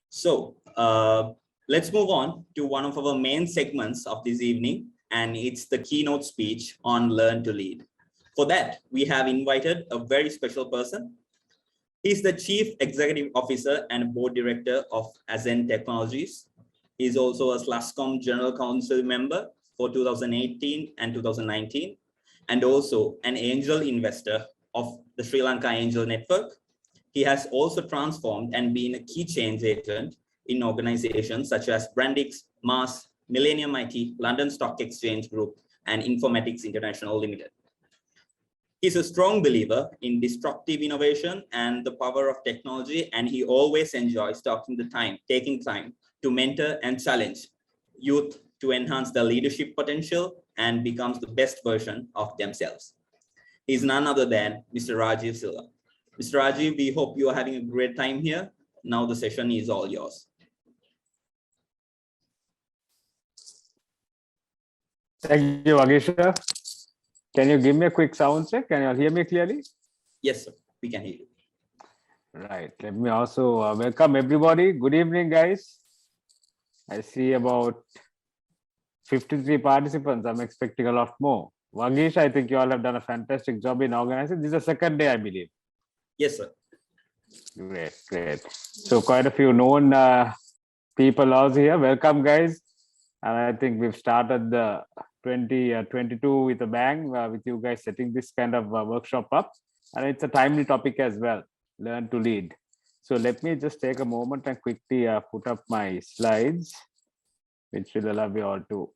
So let's move on to one of our main segments of this evening, and it's the keynote speech on Learn to Lead. For that, we have invited a very special person. He's the Chief Executive Officer and Board Director of Azend Technologies. He's also a SLASCOM General Council member for 2018 and 2019, and also an angel investor of the Sri Lanka Angel Network. He has also transformed and been a key change agent in organizations such as Brandix, Mars, Millennium IT, London Stock Exchange Group, and Informatics International Limited. He's a strong believer in disruptive innovation and the power of technology, and he always enjoys taking time to mentor and challenge youth to enhance their leadership potential and becomes the best version of themselves. He's none other than Mr. Rajive Silva. Mr. Rajiv, we hope you are having a great time here. Now the session is all yours. Thank you, Agisha. Can you give me a quick sound check? Can you hear me clearly? Yes, sir. We can hear you. Right. Let me also welcome everybody. Good evening, guys. I see about 53 participants. I'm expecting a lot more. Vagish, I think you all have done a fantastic job in organizing. This is the second day, I believe. Yes, sir. Great, great. So quite a few known people also here. Welcome, guys. And I think we've started the 2022 with a bang with you guys setting this kind of workshop up. And it's a timely topic as well, Learn to Lead. So let me just take a moment and quickly put up my slides, which will allow you all to.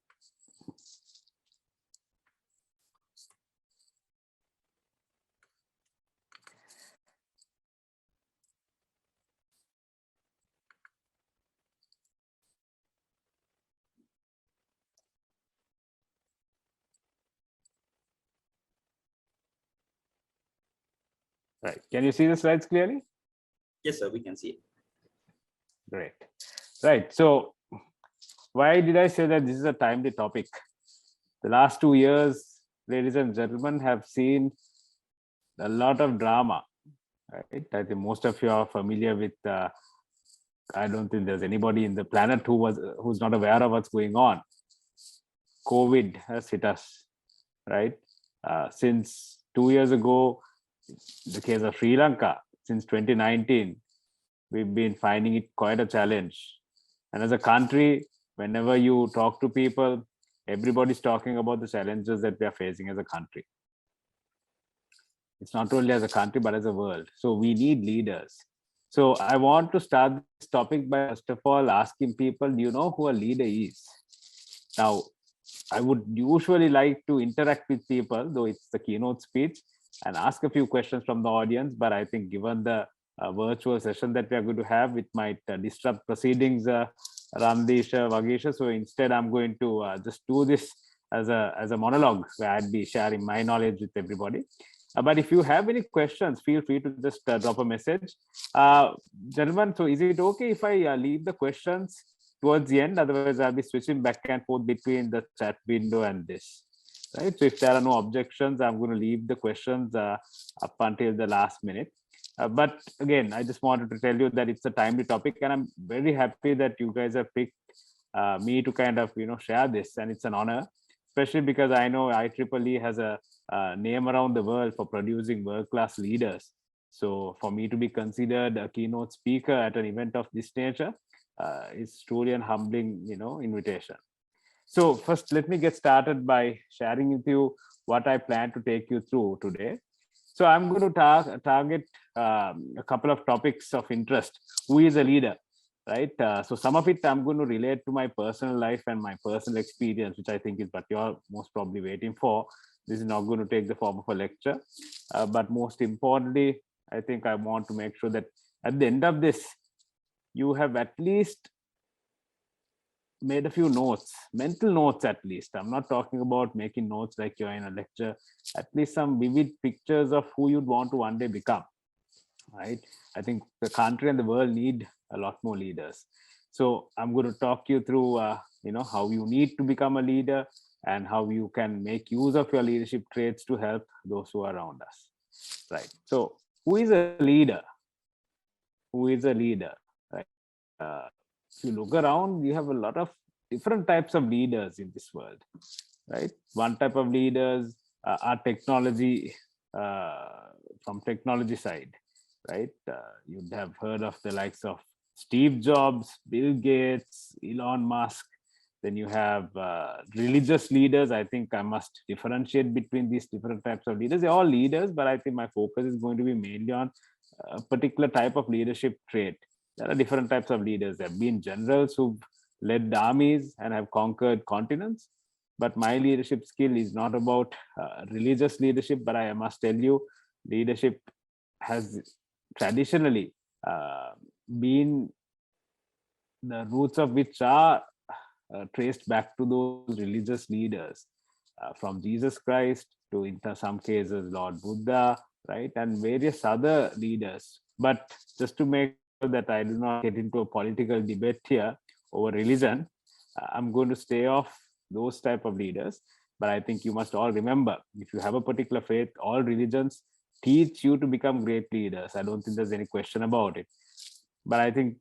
Right. Can you see the slides clearly? Yes, sir. We can see it. Great. Right. So why did I say that this is a timely topic? The last 2 years, ladies and gentlemen, have seen a lot of drama. Right? I think most of you are familiar with. I don't think there's anybody in the planet who's not aware of what's going on. COVID has hit us, right? Since 2 years ago, the case of Sri Lanka, since 2019, we've been finding it quite a challenge. And as a country, whenever you talk to people, everybody's talking about the challenges that we are facing as a country. It's not only as a country, but as a world. So we need leaders. So I want to start this topic by first of all asking people, do you know who a leader is? Now, I would usually like to interact with people, though it's the keynote speech, and ask a few questions from the audience. But I think given the virtual session that we are going to have, it might disrupt proceedings, Ramdesha, Vagisha. So instead, I'm going to just do this as a monologue where I'd be sharing my knowledge with everybody. But if you have any questions, feel free to just drop a message. Gentlemen, so is it okay if I leave the questions towards the end? Otherwise, I'll be switching back and forth between the chat window and this. Right. So if there are no objections, I'm going to leave the questions up until the last minute. But again, I just wanted to tell you that it's a timely topic, and I'm very happy that you guys have picked me to kind of share this, and it's an honor, especially because I know IEEE has a name around the world for producing world-class leaders. So for me to be considered a keynote speaker at an event of this nature is truly an humbling, invitation. So first, let me get started by sharing with you what I plan to take you through today. So I'm going to target a couple of topics of interest. Who is a leader, right? So some of it I'm going to relate to my personal life and my personal experience, which I think is what you're most probably waiting for. This is not going to take the form of a lecture, but most importantly, I think I want to make sure that at the end of this, you have at least made a few notes, mental notes at least. I'm not talking about making notes like you're in a lecture, at least some vivid pictures of who you'd want to one day become, right? I think the country and the world need a lot more leaders. So I'm going to talk you through, how you need to become a leader and how you can make use of your leadership traits to help those who are around us, right? So who is a leader? Who is a leader, right? if you look around, you have a lot of different types of leaders in this world, right? One type of leaders are technology, from technology side, right? You'd have heard of the likes of Steve Jobs, Bill Gates, Elon Musk. Then you have religious leaders. I think I must differentiate between these different types of leaders. They're all leaders, but I think my focus is going to be mainly on a particular type of leadership trait. There are different types of leaders. There have been generals who've led armies and have conquered continents. But my leadership skill is not about religious leadership, but I must tell you, leadership has traditionally been, the roots of which are traced back to those religious leaders, from Jesus Christ to, in some cases, Lord Buddha, right, and various other leaders. But just to make sure that I do not get into a political debate here over religion, I'm going to stay off those type of leaders. But I think you must all remember, if you have a particular faith, all religions teach you to become great leaders. I don't think there's any question about it. But I think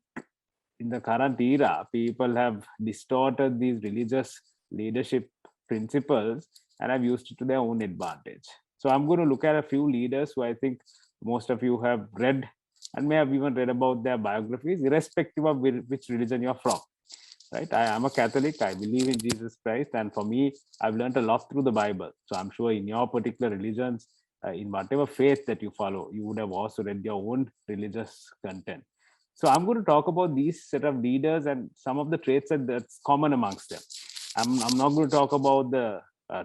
in the current era, people have distorted these religious leadership principles and have used it to their own advantage. So I'm going to look at a few leaders who I think most of you have read and may have even read about their biographies, irrespective of which religion you're from. Right? I am a Catholic. I believe in Jesus Christ. And for me, I've learned a lot through the Bible. So I'm sure in your particular religions, in whatever faith that you follow, you would have also read your own religious content. So I'm going to talk about these set of leaders and some of the traits that's common amongst them. I'm not going to talk about the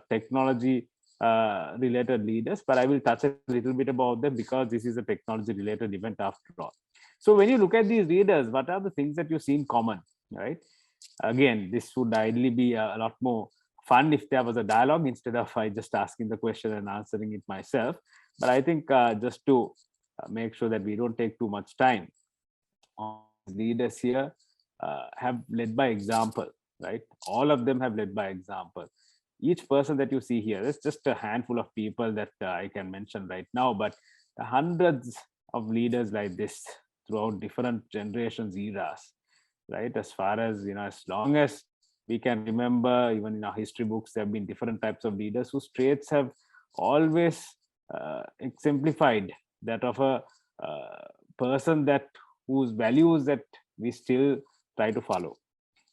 technology related leaders, but I will touch a little bit about them because this is a technology related event after all. So when you look at these leaders, what are the things that you see in common, right? Again, this would ideally be a lot more fun if there was a dialogue instead of I just asking the question and answering it myself. But I think just to make sure that we don't take too much time, leaders here have led by example, right? All of them have led by example. Each person that you see here, it's just a handful of people that I can mention right now, but hundreds of leaders like this throughout different generations, eras, right? As far as, as long as we can remember, even in our history books, there have been different types of leaders whose traits have always exemplified that of a person that whose values that we still try to follow.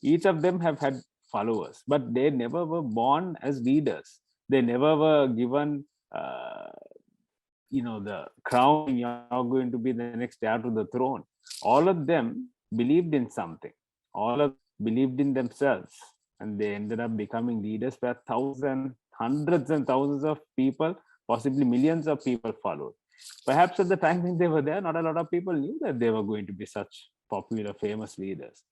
Each of them have had followers, but they never were born as leaders. They never were given the crown, you're going to be the next heir to the throne. All of them believed in something. All of them believed in themselves, and they ended up becoming leaders where thousands, hundreds and thousands of people, possibly millions of people followed. Perhaps at the time when they were there, not a lot of people knew that they were going to be such popular, famous leaders,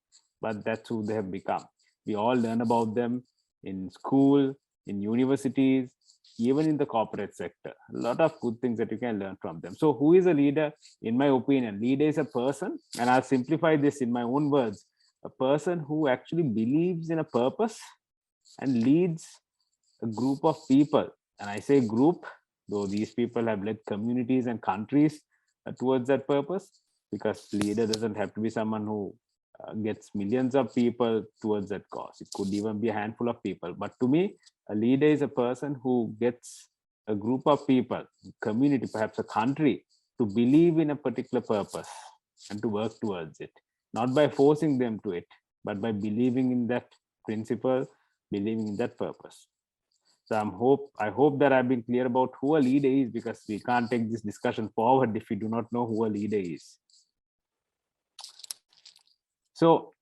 but that's who they have become. We all learn about them in school, in universities, even in the corporate sector. A lot of good things that you can learn from them. So who is a leader? In my opinion, leader is a person, and I'll simplify this in my own words, a person who actually believes in a purpose and leads a group of people. And I say group, though these people have led communities and countries towards that purpose, because leader doesn't have to be someone who gets millions of people towards that cause. It could even be a handful of people. But to me, a leader is a person who gets a group of people, community, perhaps a country, to believe in a particular purpose and to work towards it, not by forcing them to it, but by believing in that principle, believing in that purpose. So I hope that I've been clear about who a leader is, because we can't take this discussion forward if we do not know who a leader is. So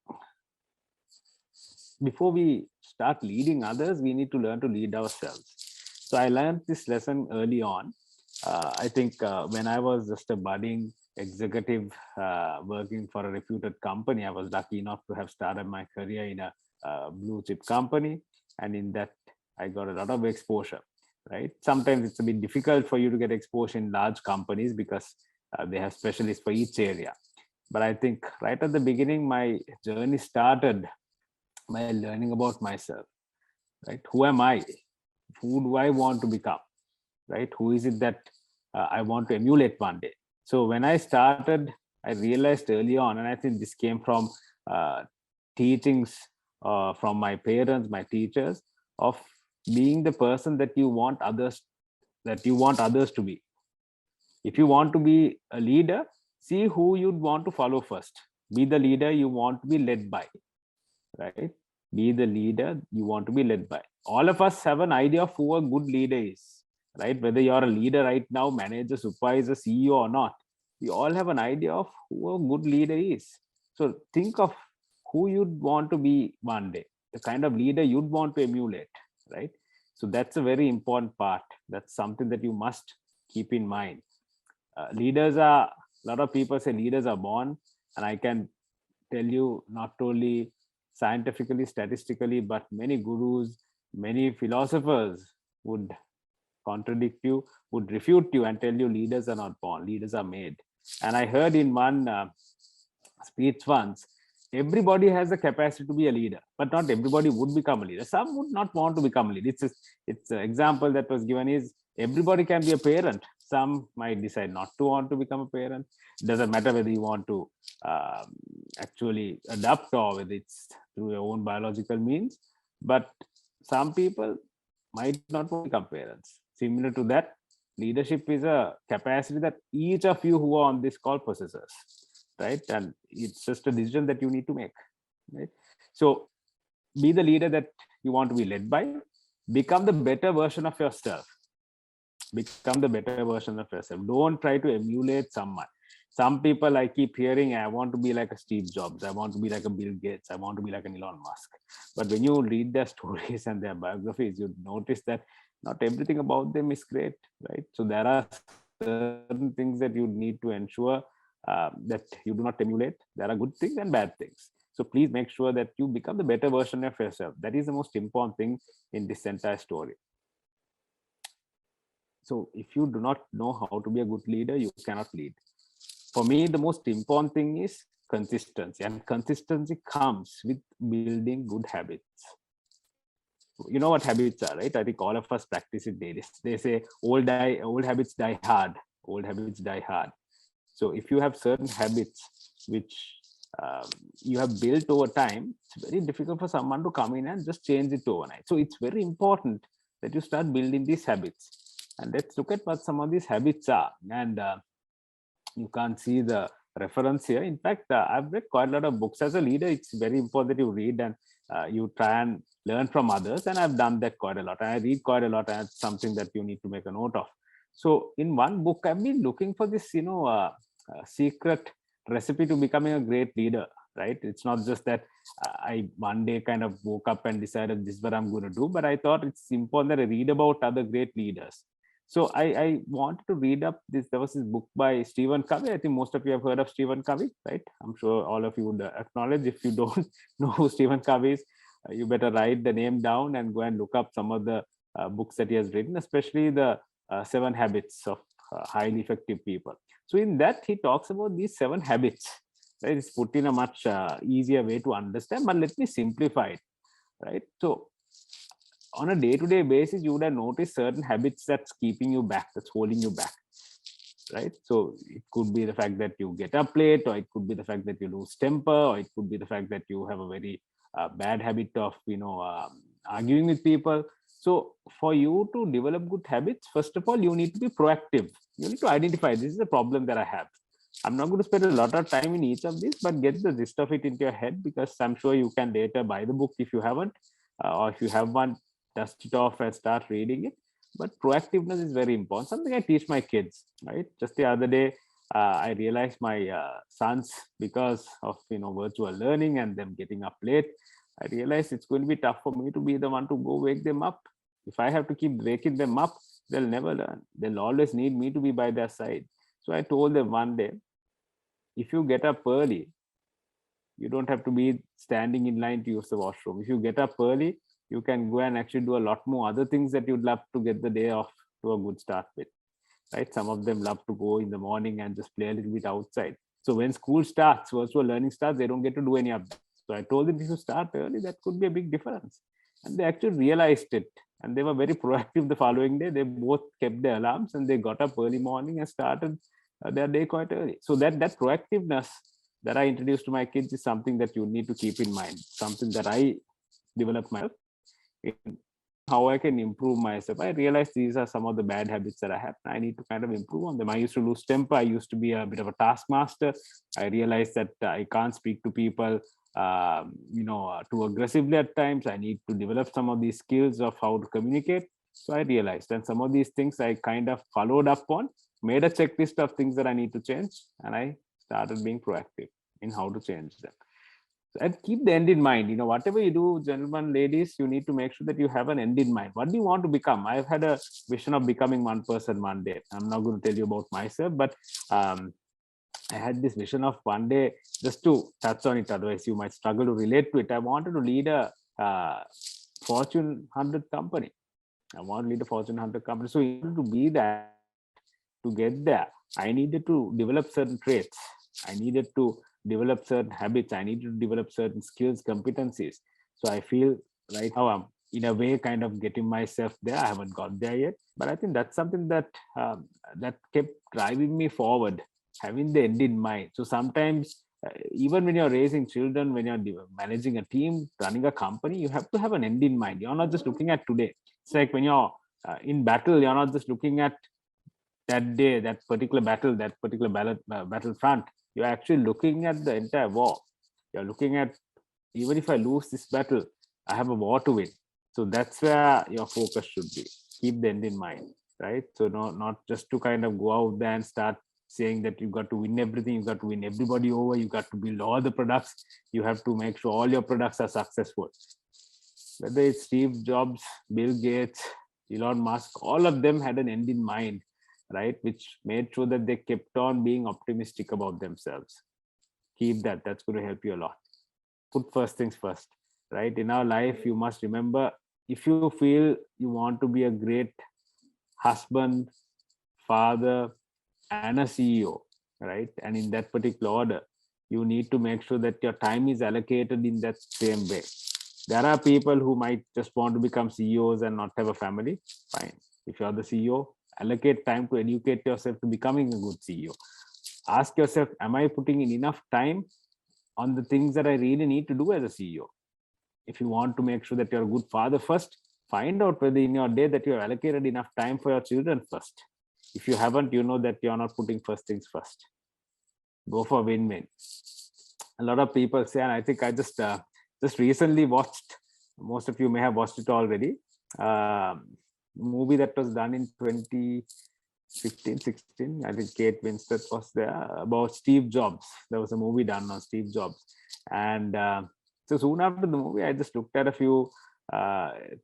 before we start leading others, we need to learn to lead ourselves. So I learned this lesson early on. I think when I was just a budding executive working for a reputed company, I was lucky enough to have started my career in a blue chip company. And in that, I got a lot of exposure, right? Sometimes it's a bit difficult for you to get exposure in large companies because they have specialists for each area. But I think right at the beginning, my journey started by learning about myself, right? Who am I? Who do I want to become, right? Who is it that I want to emulate one day? So when I started, I realized early on, and I think this came from teachings from my parents, my teachers, of being the person that you want others to be. If you want to be a leader, see who you'd want to follow first. Be the leader you want to be led by, right? Be the leader you want to be led by. All of us have an idea of who a good leader is, right? Whether you're a leader right now, manager, supervisor, CEO or not, we all have an idea of who a good leader is. So think of who you'd want to be one day, the kind of leader you'd want to emulate, right? So that's a very important part. That's something that you must keep in mind. Leaders are, a lot of people say leaders are born, and I can tell you, not only scientifically, statistically, but many gurus, many philosophers would contradict you, would refute you and tell you leaders are not born, leaders are made. And I heard in one speech once, everybody has the capacity to be a leader, but not everybody would become a leader. Some would not want to become a leader. It's an example that was given is, everybody can be a parent. Some might decide not to want to become a parent. It doesn't matter whether you want to actually adopt or whether it's through your own biological means, but some people might not want to become parents. Similar to that, leadership is a capacity that each of you who are on this call possesses, right? And it's just a decision that you need to make, right? So be the leader that you want to be led by. Become the better version of yourself. Become the better version of yourself. Don't try to emulate someone. Some people I keep hearing, I want to be like a Steve Jobs, I want to be like a Bill Gates, I want to be like an Elon Musk. But when you read their stories and their biographies, you notice that not everything about them is great, right? So there are certain things that you need to ensure that you do not emulate. There are good things and bad things. So please make sure that you become the better version of yourself. That is the most important thing in this entire story. So if you do not know how to be a good leader, you cannot lead. For me, the most important thing is consistency, and consistency comes with building good habits. You know what habits are, right? I think all of us practice it daily. They say old habits die hard. Old habits die hard. So if you have certain habits which you have built over time, it's very difficult for someone to come in and just change it overnight. So it's very important that you start building these habits. And let's look at what some of these habits are. And you can't see the reference here. In fact, I've read quite a lot of books. As a leader, it's very important that you read and you try and learn from others. And I've done that quite a lot. I read quite a lot, and it's something that you need to make a note of. So in one book, I've been looking for this, secret recipe to becoming a great leader, right? It's not just that I one day kind of woke up and decided this is what I'm going to do, but I thought it's important that I read about other great leaders. So I wanted to read up this. There was this book by Stephen Covey. I think most of you have heard of Stephen Covey, right? I'm sure all of you would acknowledge. If you don't know who Stephen Covey is, you better write the name down and go and look up some of the books that he has written, especially the 7 habits of highly effective people. So in that, he talks about these 7 habits. Right? It's put in a much easier way to understand, but let me simplify it, right? So on a day-to-day basis, you would have noticed certain habits that's keeping you back, that's holding you back, right? So it could be the fact that you get up late, or it could be the fact that you lose temper, or it could be the fact that you have a very bad habit of, arguing with people. So for you to develop good habits, first of all, you need to be proactive. You need to identify, this is a problem that I have. I'm not going to spend a lot of time in each of these, but get the gist of it into your head, because I'm sure you can later buy the book if you haven't, or if you have one, dust it off and start reading it. But proactiveness is very important. Something I teach my kids, right? Just the other day, I realized my sons, because of virtual learning and them getting up late, I realized it's going to be tough for me to be the one to go wake them up. If I have to keep waking them up, they'll never learn. They'll always need me to be by their side. So I told them one day, if you get up early, you don't have to be standing in line to use the washroom. If you get up early, you can go and actually do a lot more other things that you'd love to get the day off to a good start with, right? Some of them love to go in the morning and just play a little bit outside. So when school starts, virtual learning starts, they don't get to do any of that. So I told them, if you start early, that could be a big difference. And they actually realized it. And they were very proactive the following day. They both kept their alarms and they got up early morning and started their day quite early. So that proactiveness that I introduce to my kids is something that you need to keep in mind, something that I develop myself in how I can improve myself. I realize these are some of the bad habits that I have. I need to kind of improve on them. I used to lose temper. I used to be a bit of a taskmaster. I realized that I can't speak to people, too aggressively at times. I need to develop some of these skills of how to communicate. So I realized, and some of these things I kind of followed up on, made a checklist of things that I need to change, and I started being proactive in how to change them. And keep the end in mind. Whatever you do, gentlemen, ladies, you need to make sure that you have an end in mind. What do you want to become? I've had a vision of becoming one person one day. I'm not going to tell you about myself, but I had this vision of one day, just to touch on it, otherwise you might struggle to relate to it. I wanted to lead a Fortune 100 company. I want to lead a Fortune 100 company. So in order to be that, to get there, I needed to develop certain traits. I needed to develop certain habits. I needed to develop certain skills, competencies. So I feel right now I'm in a way kind of getting myself there. I haven't got there yet, but I think that's something that that kept driving me forward, having the end in mind. So sometimes even when you're raising children, when you're managing a team, running a company, you have to have an end in mind. You're not just looking at today. It's like when you're in battle, you're not just looking at that day, that particular battle, that particular battlefront. You're actually looking at the entire war. You're looking at, even if I lose this battle, I have a war to win. So that's where your focus should be. Keep the end in mind, right? So not just to kind of go out there and start saying that you've got to win everything, you've got to win everybody over, you got to build all the products, you have to make sure all your products are successful. Whether it's Steve Jobs, Bill Gates, Elon Musk, all of them had an end in mind, right? Which made sure that they kept on being optimistic about themselves. Keep that. That's going to help you a lot. Put first things first, right? In our life, you must remember, if you feel you want to be a great husband, father, and a CEO, right? And in that particular order, you need to make sure that your time is allocated in that same way. There are people who might just want to become CEOs and not have a family. Fine. If you're the CEO, allocate time to educate yourself to becoming a good CEO. Ask yourself, am I putting in enough time on the things that I really need to do as a CEO? If you want to make sure that you're a good father first, find out whether in your day that you have allocated enough time for your children first. If you haven't, you know that you're not putting first things first. Go for win-win. A lot of people say, and I think I just recently watched, most of you may have watched it already, movie that was done in 2015-16. I think Kate Winslet was there, about Steve Jobs. There was a movie done on Steve Jobs. And so soon after the movie, I just looked at a few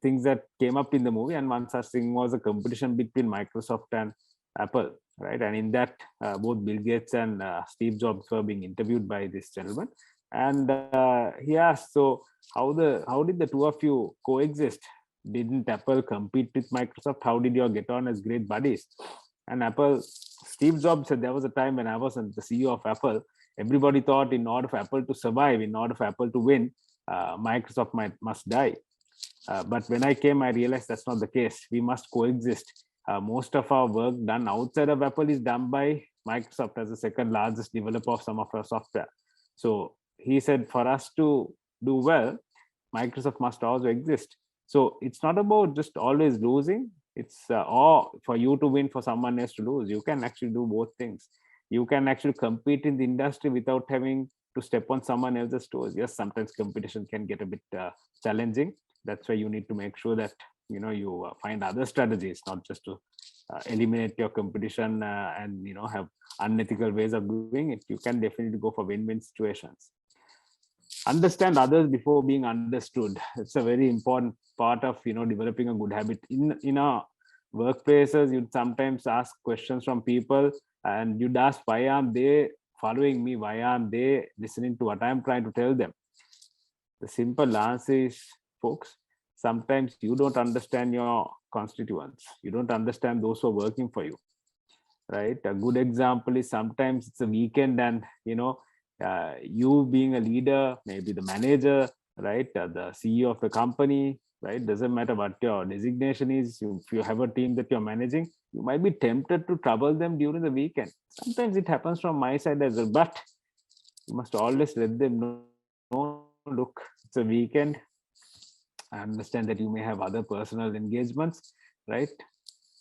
things that came up in the movie. And one such thing was a competition between Microsoft and Apple, right? And in that, both Bill Gates and Steve Jobs were being interviewed by this gentleman. And he asked, so how did the two of you coexist? Didn't Apple compete with Microsoft? How did you all get on as great buddies? And Steve Jobs said, there was a time when I was the CEO of Apple, everybody thought in order for Apple to survive, in order for Apple to win, Microsoft must die. But when I came, I realized that's not the case. We must coexist. Most of our work done outside of Apple is done by Microsoft as the second largest developer of some of our software. So he said, for us to do well, Microsoft must also exist. So it's not about just always losing. It's or for you to win, for someone else to lose. You can actually do both things. You can actually compete in the industry without having to step on someone else's toes. Yes, sometimes competition can get a bit challenging. That's why you need to make sure that you find other strategies, not just to eliminate your competition and have unethical ways of doing it. You can definitely go for win-win situations. Understand others before being understood. It's a very important part of developing a good habit. In our workplaces, you'd sometimes ask questions from people, and you'd ask, why aren't they following me? Why aren't they listening to what I'm trying to tell them? The simple answer is, folks, sometimes you don't understand your constituents. You don't understand those who are working for you, right? A good example is, sometimes it's a weekend and you being a leader, maybe the manager, right, the CEO of the company, right, doesn't matter what your designation is. If you have a team that you're managing, you might be tempted to trouble them during the weekend. Sometimes it happens from my side as well, but you must always let them know, look, it's a weekend. I understand that you may have other personal engagements, right?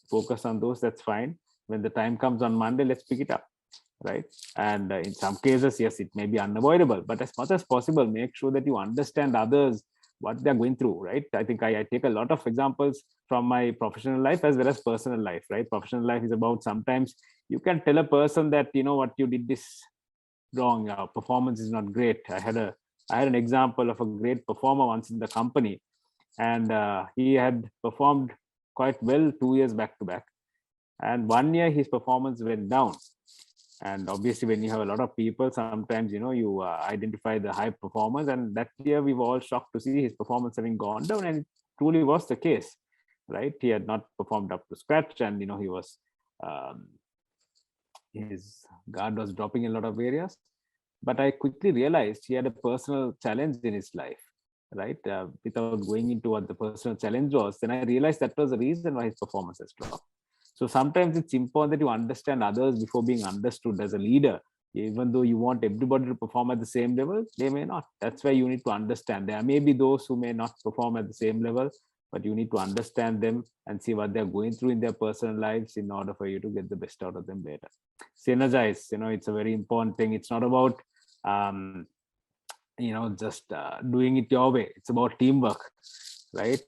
Focus on those, that's fine. When the time comes on Monday, let's pick it up, right? And in some cases, yes, it may be unavoidable, but as much as possible, make sure that you understand others, what they're going through, right? I think I take a lot of examples from my professional life as well as personal life, right? Professional life is about, sometimes you can tell a person that, you know what, you did this wrong, your performance is not great. I had an example of a great performer once in the company, and he had performed quite well 2 years back to back, and 1 year his performance went down. And obviously when you have a lot of people, sometimes, you know, you identify the high performers, and that year we were all shocked to see his performance having gone down, and it truly was the case, right? He had not performed up to scratch, and, you know, he was um, his guard was dropping in a lot of areas. But I quickly realized he had a personal challenge in his life, right? Without going into what the personal challenge was, then I realized that was the reason why his performance has dropped. So sometimes it's important that you understand others before being understood. As a leader, even though you want everybody to perform at the same level, they may not. That's why you need to understand. There may be those who may not perform at the same level, but you need to understand them and see what they're going through in their personal lives in order for you to get the best out of them later. Synergize, you know, it's a very important thing. It's not about um, you know, just doing it your way. It's about teamwork, right?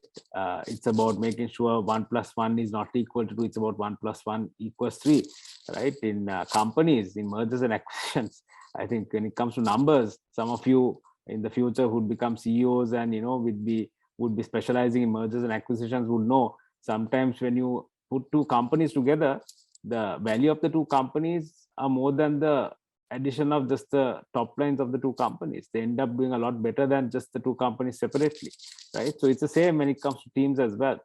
It's about making sure 1+1 is not equal to 2. It's about 1+1 equals 3, right? In companies, in mergers and acquisitions, I think when it comes to numbers, some of you in the future would become CEOs, and, you know, would be specializing in mergers and acquisitions, would know sometimes when you put two companies together, the value of the two companies are more than the addition of just the top lines of the two companies. They end up doing a lot better than just the two companies separately, right? So it's the same when it comes to teams as well.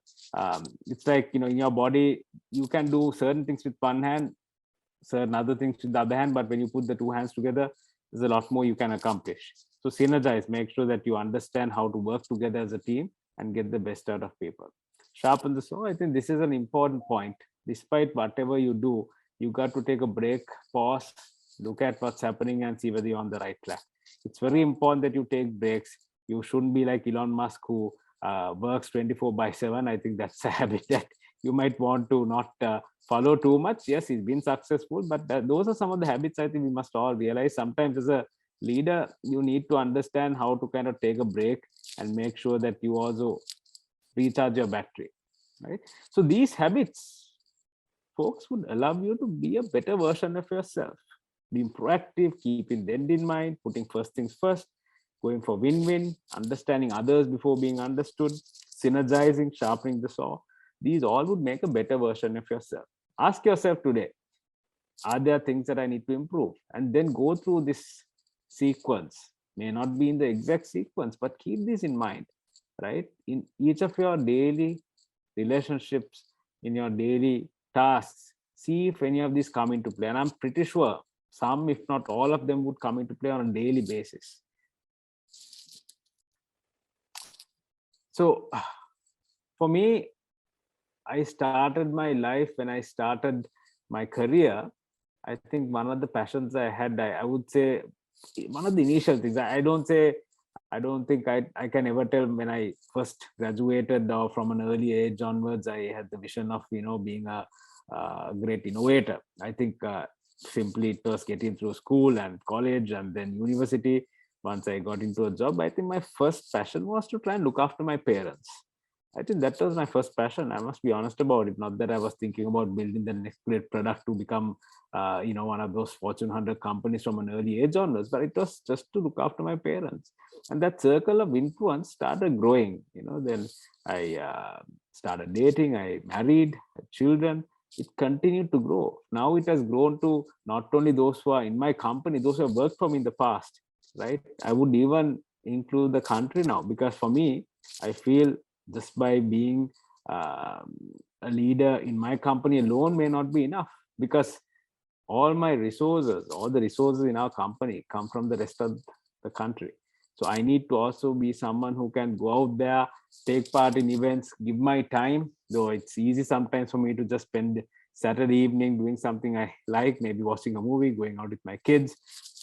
It's like, you know, in your body, you can do certain things with one hand, certain other things with the other hand, but when you put the two hands together, there's a lot more you can accomplish. So synergize, make sure that you understand how to work together as a team and get the best out of people. Sharpen the saw. I think this is an important point. Despite whatever you do, you got to take a break, pause, look at what's happening, and see whether you're on the right track. It's very important that you take breaks. You shouldn't be like Elon Musk, who works 24/7. I think that's a habit that you might want to not follow too much. Yes, he's been successful, but those are some of the habits I think we must all realize. Sometimes as a leader, you need to understand how to kind of take a break and make sure that you also recharge your battery, right? So these habits, folks, would allow you to be a better version of yourself. Being proactive, keeping the end in mind, putting first things first, going for win-win, understanding others before being understood, synergizing, sharpening the saw. These all would make a better version of yourself. Ask yourself today, are there things that I need to improve? And then go through this sequence. May not be in the exact sequence, but keep this in mind, right? In each of your daily relationships, in your daily tasks, see if any of these come into play. And I'm pretty sure some, if not all of them, would come into play on a daily basis. So for me, I started my life, when I started my career, I think one of the passions I had, I would say one of the initial things, I don't think I can ever tell when I first graduated or from an early age onwards, I had the vision of, you know, being a great innovator. I think simply it was getting through school and college and then university. Once I got into a job, I think my first passion was to try and look after my parents. I think that was my first passion. I must be honest about it. Not that I was thinking about building the next great product to become, you know, one of those Fortune 100 companies from an early age onwards, but it was just to look after my parents. And that circle of influence started growing. You know, then I started dating, I married, had children. It continued to grow. Now it has grown to not only those who are in my company, those who have worked for me in the past, right? I would even include the country now, because for me, I feel just by being a leader in my company alone may not be enough, because all my resources, all the resources in our company come from the rest of the country. So I need to also be someone who can go out there, take part in events, give my time, though it's easy sometimes for me to just spend Saturday evening doing something I like, maybe watching a movie, going out with my kids.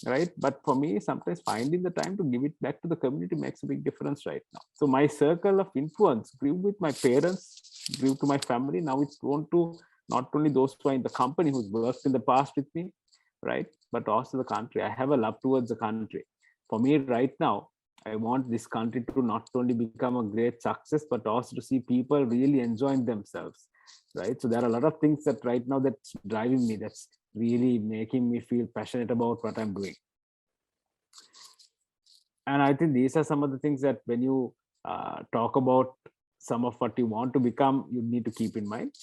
right? But for me, sometimes finding the time to give it back to the community makes a big difference right now. So my circle of influence grew with my parents, grew to my family. Now it's grown to not only those who are in the company who's worked in the past with me, right? But also the country. I have a love towards the country. For me right now, I want this country to not only become a great success, but also to see people really enjoying themselves, right? So there are a lot of things that right now that's driving me, that's really making me feel passionate about what I'm doing. And I think these are some of the things that when you talk about some of what you want to become, you need to keep in mind.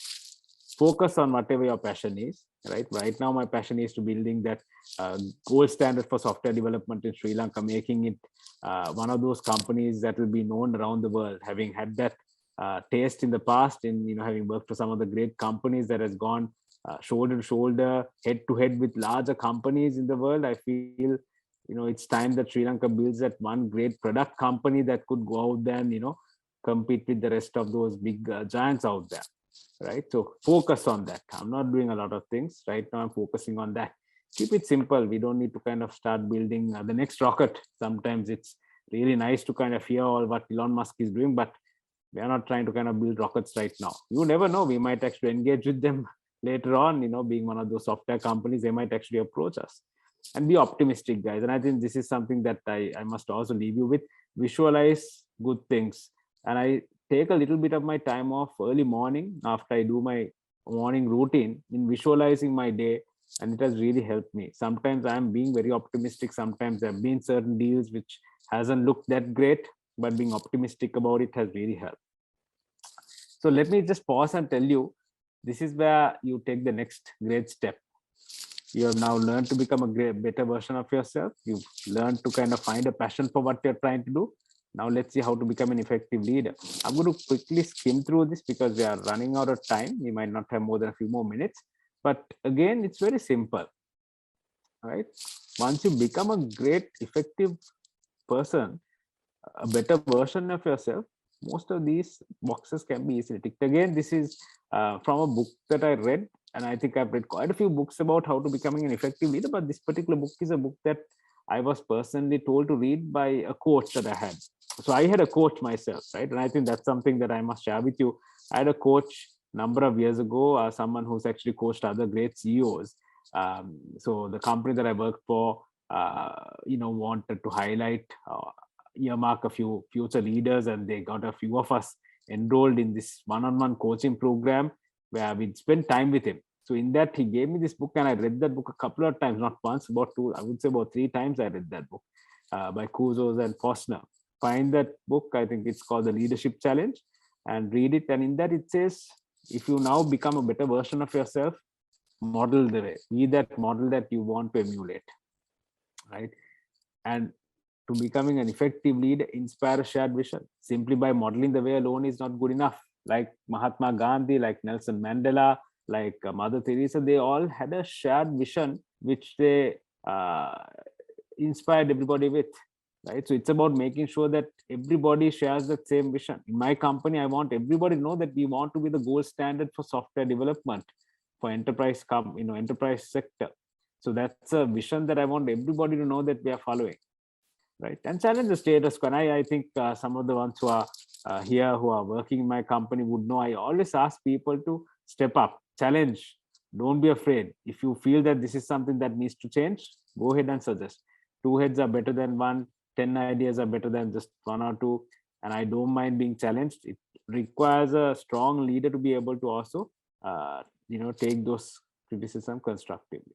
Focus on whatever your passion is, right now my passion is to building that gold standard for software development in Sri Lanka, making it one of those companies that will be known around the world, having had that taste in the past, in having worked for some of the great companies that has gone shoulder to shoulder, head to head with larger companies in the world. I feel it's time that Sri Lanka builds that one great product company that could go out there and compete with the rest of those big giants out there, right? So focus on that. I'm not doing a lot of things right now. I'm focusing on that. Keep it simple. We don't need to kind of start building the next rocket. Sometimes it's really nice to kind of hear all what Elon Musk is doing, but we are not trying to kind of build rockets right now. You never know, we might actually engage with them later on. Being one of those software companies, they might actually approach us. And be optimistic, guys. And I think this is something that I must also leave you with. Visualize good things. And I take a little bit of my time off early morning after I do my morning routine in visualizing my day, and it has really helped me. Sometimes I'm being very optimistic. Sometimes there have been certain deals which hasn't looked that great, but being optimistic about it has really helped. So let me just pause and tell you, this is where you take the next great step. You have now learned to become a better version of yourself. You've learned to kind of find a passion for what you're trying to do. Now let's see how to become an effective leader. I'm going to quickly skim through this because we are running out of time. We might not have more than a few more minutes. But again, it's very simple, right? Once you become a great, effective person, a better version of yourself, most of these boxes can be easily ticked. Again, this is from a book that I read, and I think I've read quite a few books about how to becoming an effective leader, but this particular book is a book that I was personally told to read by a coach that I had. So I had a coach myself, right? And I think that's something that I must share with you. I had a coach number of years ago, someone who's actually coached other great CEOs. So the company that I worked for, wanted to highlight earmark a few future leaders, and they got a few of us enrolled in this one-on-one coaching program where we'd spend time with him. So in that, he gave me this book, and I read that book a couple of times, not once, about two, I would say about 3 times I read that book by Kuzos and Fosner. Find that book. I think it's called The Leadership Challenge, and read it. And in that it says, if you now become a better version of yourself, model the way, be that model that you want to emulate, right? And to becoming an effective leader, inspire a shared vision. Simply by modeling the way alone is not good enough. Like Mahatma Gandhi, like Nelson Mandela, like Mother Teresa, they all had a shared vision which they inspired everybody with, right? So it's about making sure that everybody shares that same vision. In my company, I want everybody to know that we want to be the gold standard for software development for enterprise sector. So that's a vision that I want everybody to know that we are following, right? And challenge the status quo. And I think some of the ones who are here, who are working in my company would know I always ask people to step up, challenge, don't be afraid. If you feel that this is something that needs to change, go ahead and suggest. 2 heads are better than 1, 10 ideas are better than just 1 or 2. And I don't mind being challenged. It requires a strong leader to be able to also take those criticism constructively.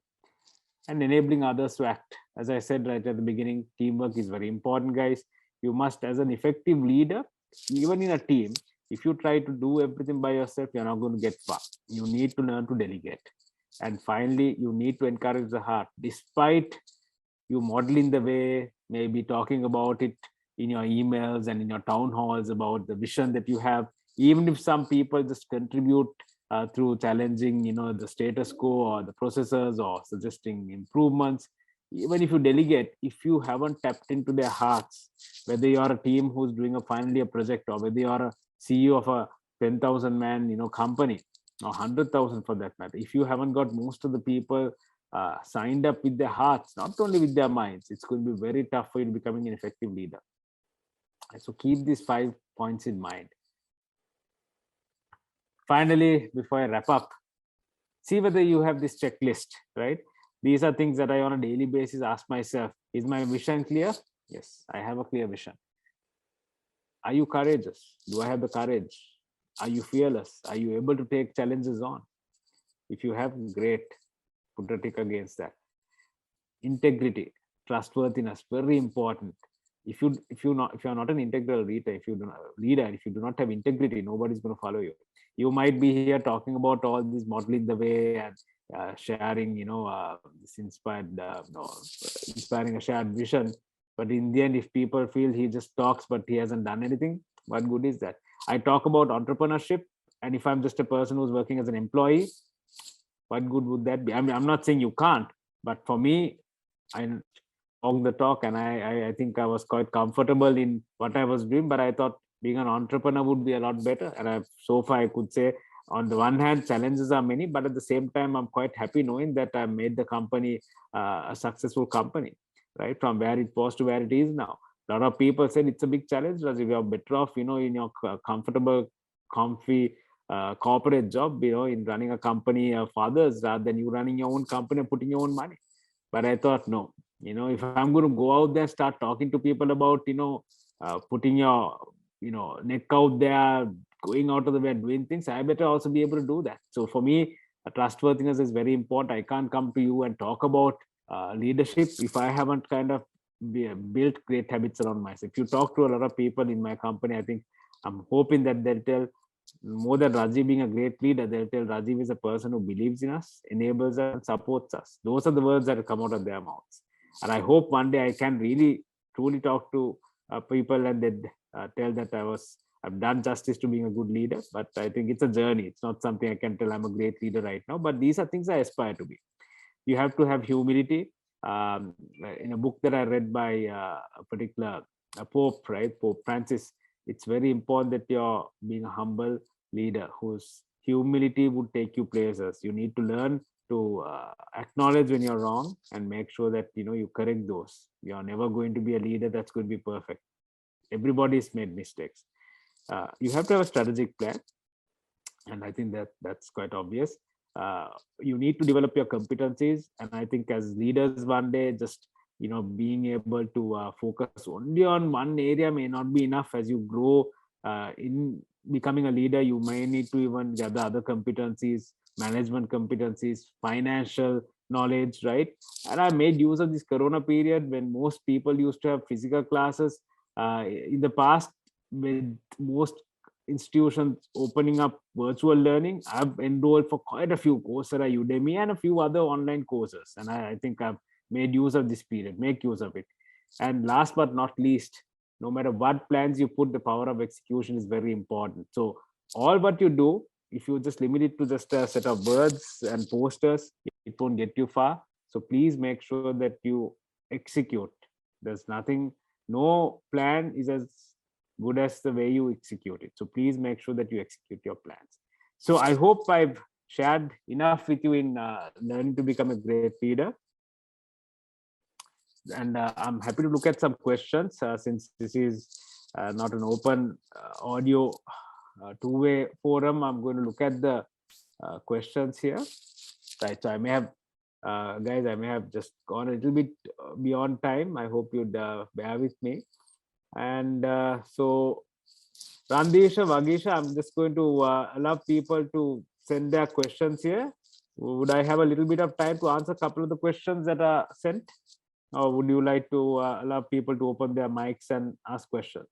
And enabling others to act. As I said right at the beginning, teamwork is very important, guys. You must, as an effective leader, even in a team, if you try to do everything by yourself, you're not going to get far. You need to learn to delegate. And finally, you need to encourage the heart. Despite you modeling the way, maybe talking about it in your emails and in your town halls about the vision that you have, even if some people just contribute through challenging the status quo or the processes or suggesting improvements, even if you delegate, if you haven't tapped into their hearts, whether you are a team who's doing finally a project, or whether you are a CEO of a 10,000 man company, or 100,000 for that matter, if you haven't got most of the people signed up with their hearts, not only with their minds, it's going to be very tough for you to becoming an effective leader. So keep these 5 points in mind. Finally, before I wrap up, see whether you have this checklist, right? These are things that I on a daily basis ask myself, is my vision clear? Yes, I have a clear vision. Are you courageous? Do I have the courage? Are you fearless? Are you able to take challenges on? If you have, great, put a tick against that. Integrity, trustworthiness, very important. If you're not an integral leader, if you do not have integrity, nobody's going to follow you. You might be here talking about all this, modeling the way and sharing, this inspiring a shared vision. But in the end, if people feel he just talks but he hasn't done anything, what good is that? I talk about entrepreneurship, and if I'm just a person who's working as an employee, what good would that be? I mean, I'm not saying you can't, but for me, I talk the talk, and I think I was quite comfortable in what I was doing, but I thought being an entrepreneur would be a lot better. And so far I could say, on the one hand, challenges are many, but at the same time, I'm quite happy knowing that I made the company a successful company, right? From where it was to where it is now. A lot of people said it's a big challenge, as if you're better off, in your comfortable, comfy corporate job, in running a company of others, rather than you running your own company and putting your own money. But I thought, no, if I'm going to go out there, start talking to people about, putting your, neck out there, going out of the way and doing things, I better also be able to do that. So for me, trustworthiness is very important. I can't come to you and talk about leadership if I haven't kind of built great habits around myself. If you talk to a lot of people in my company, I think I'm hoping that they'll tell, more than Rajiv being a great leader, they'll tell Rajiv is a person who believes in us, enables us, and supports us. Those are the words that come out of their mouths. And I hope one day I can really truly talk to people and they tell that I've done justice to being a good leader. But I think it's a journey. It's not something I can tell I'm a great leader right now. But these are things I aspire to be. You have to have humility. In a book that I read by a particular Pope, right, Pope Francis, it's very important that you're being a humble leader whose humility would take you places. You need to learn to acknowledge when you're wrong and make sure that you correct those. You're never going to be a leader that's going to be perfect. Everybody's made mistakes. You have to have a strategic plan, and I think that's quite obvious. You need to develop your competencies, and I think as leaders one day, just being able to focus only on one area may not be enough. As you grow in becoming a leader, you may need to even gather other competencies, management competencies, financial knowledge, right? And I made use of this corona period when most people used to have physical classes. In the past, with most institutions opening up virtual learning, I've enrolled for quite a few Coursera, Udemy, and a few other online courses, and I think I've made use of this period. Make use of it. And last but not least, no matter what plans you put, the power of execution is very important. So all what you do, if you just limit it to just a set of words and posters, it won't get you far. So please make sure that you execute. There's nothing, no plan is as good as the way you execute it. So please make sure that you execute your plans. So I hope I've shared enough with you in learning to become a great leader. And I'm happy to look at some questions since this is not an open audio two-way forum. I'm going to look at the questions here. Right. So I may have, guys, I may have just gone a little bit beyond time. I hope you'd bear with me. And so Randisha, Vagisha, I'm just going to allow people to send their questions here. Would I have a little bit of time to answer a couple of the questions that are sent? Or would you like to allow people to open their mics and ask questions?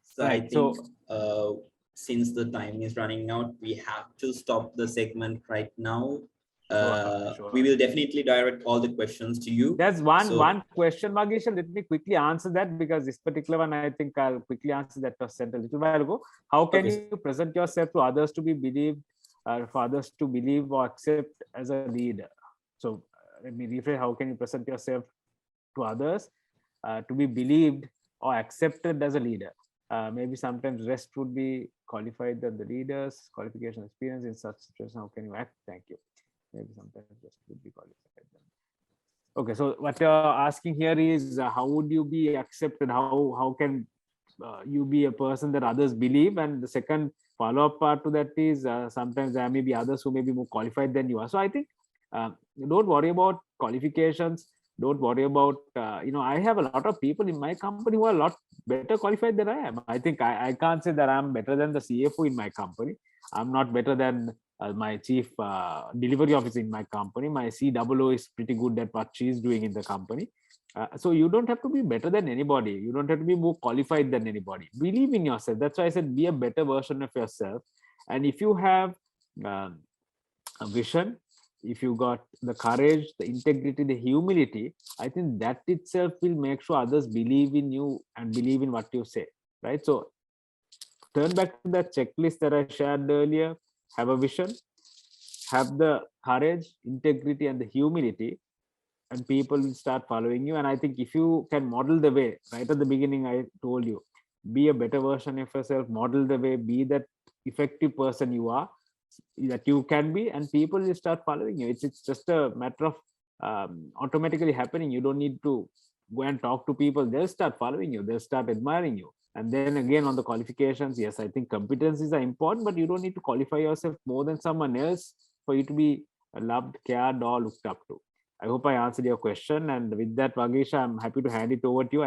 So I think since the time is running out, we have to stop the segment right now. Sure. We will definitely direct all the questions to you. There's one question, Magisha. Let me quickly answer that, because this particular one, I think I'll quickly answer that was sent a little while ago. How can you present yourself to others to be believed, for others to believe or accept as a leader? So let me rephrase. How can you present yourself to others to be believed or accepted as a leader? Maybe sometimes rest would be qualified than the leaders. Qualification experience in such situation. How can you act? Thank you. Maybe sometimes rest would be qualified then. Okay, so what you're asking here is how would you be accepted? How can you be a person that others believe? And the second follow-up part to that is sometimes there may be others who may be more qualified than you are. So I think don't worry about qualifications. Don't worry about I have a lot of people in my company who are a lot better qualified than I am. I think I can't say that I'm better than the CFO in my company. I'm not better than my chief delivery officer in my company. My COO is pretty good at what she's doing in the company. So you don't have to be better than anybody. You don't have to be more qualified than anybody. Believe in yourself. That's why I said be a better version of yourself. And if you have a vision, if you got the courage, the integrity, the humility, I think that itself will make sure others believe in you and believe in what you say, right? So turn back to that checklist that I shared earlier. Have a vision, have the courage, integrity, and the humility, and people will start following you. And I think if you can model the way, right at the beginning I told you, be a better version of yourself, model the way, be that effective person you are, that you can be, and people will start following you. It's just a matter of automatically happening. You don't need to go and talk to people. They'll start following you, they'll start admiring you. And then again, on the qualifications, yes, I think competencies are important, but you don't need to qualify yourself more than someone else for you to be loved, cared, or looked up to. I hope I answered your question. And with that, Vagisha, I'm happy to hand it over to you.